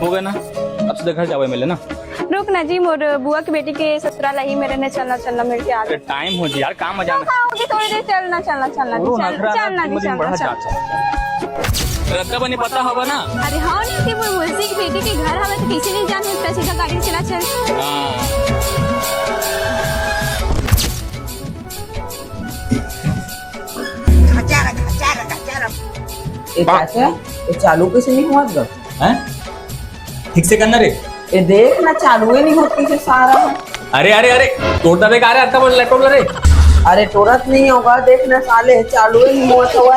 हो गया ना, अब सीधे घर जावे मिले ना। रुक ना जी, मोर बुआ की बेटी के ससुराल ही मेरे ने चलना चलना मिल के आ गए। टाइम हो जी यार, काम में जाना। होगी थोड़ी देर, चलना चलना चलना जी, चलना जी, चलना। रद्दा बनी पता होगा ना। अरे हाँ नहीं थी, वो मुझसे की बेटी के घर हमें तो किसी नहीं जान सकता, सीधा गाड़ी चला चल। चाचा ये चालू कैसे नहीं हुआ गा? हैं? ठीक से करना रे। ये देख ना, चालू ही नहीं होती से सारा। अरे अरे अरे तोड़ दबे का रहा बोल लटोल रे। अरे तुरंत नहीं होगा, देख ना साले चालू ही नहीं हुआ।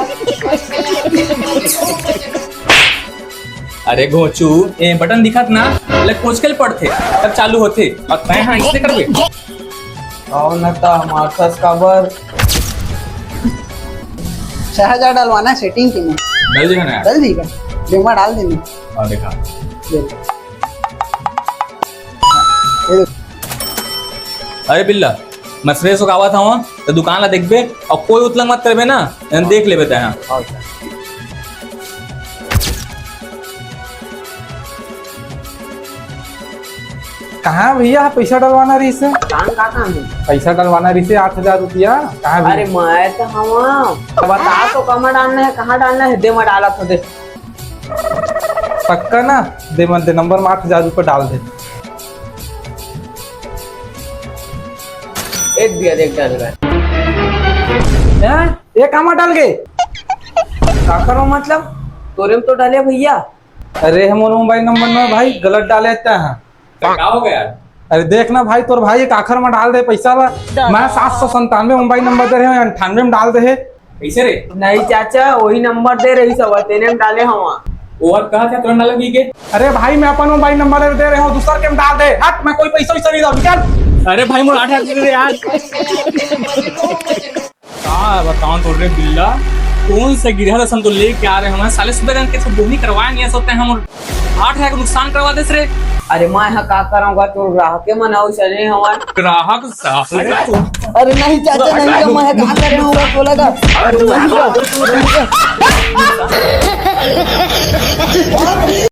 अरे घोचू ए बटन दिखत ना, लग कोचकल पड़ते तब चालू होते और मैं हाँ इससे करबे। और न तो हमारे पास कवर 6000 डलवाना सेटिंग के में डल जाएगा ना। डल देगा, डेमा डाल देना। और देखा अरे बिल्ला मसरे सो गावा था वहाँ तो दुकान ला देखबे और कोई उतलंग मत करबे ना, देख लेबे ता यहाँ। कहाँ भैया पैसा डलवाना रही से? काम का काम है? पैसा डलवाना रही से 8000 रुपया। कहाँ अरे मैं तो हवा बता तो कहाँ डालना है, कहाँ डालना है, दे मैं डाला तो दे। पक्का ना? दे मत दे, नंबर में 8000 रुपया डाल दे। एक दिया, देख डाल रहा हैं? ये कहाँ डाल गए? का करो मतलब तोरे में तो डाले भैया। अरे हमारे मोबाइल नंबर में भाई गलत डाले हैं। क्या हो गया? अरे देख ना भाई, तोर भाई एक आखिर में डाल दे पैसा ला। मैं 797 मोबाइल नंबर दे रहे हैं, 98 में डाल दे है। कैसे रे? नहीं चाचा वही नंबर दे रही सब, तेने में डाले हवा। और कहा क्या तुरंत डाल के? अरे भाई मैं अपन मोबाइल नंबर दे रहे हूँ, दूसर के में डाल दे। हट, मैं कोई पैसा वैसा नहीं दूँ, निकल। अरे भाई मुझे 8000 दे यार। क्या बताऊं तो रे बिल्ला, कौन सा गिरहा रसम तो लेके आ रहे हैं साले, सुबह के सब बोनी करवाए नहीं सकते हैं, हम 8000 का नुकसान करवा दे रे। अरे मैं यहाँ का कराऊंगा, तो ग्राहक के मनाओ चले हवा। ग्राहक साहब अरे नहीं चाचा नहीं, तो मैं कहाँ करे होगा बोलेगा। अरे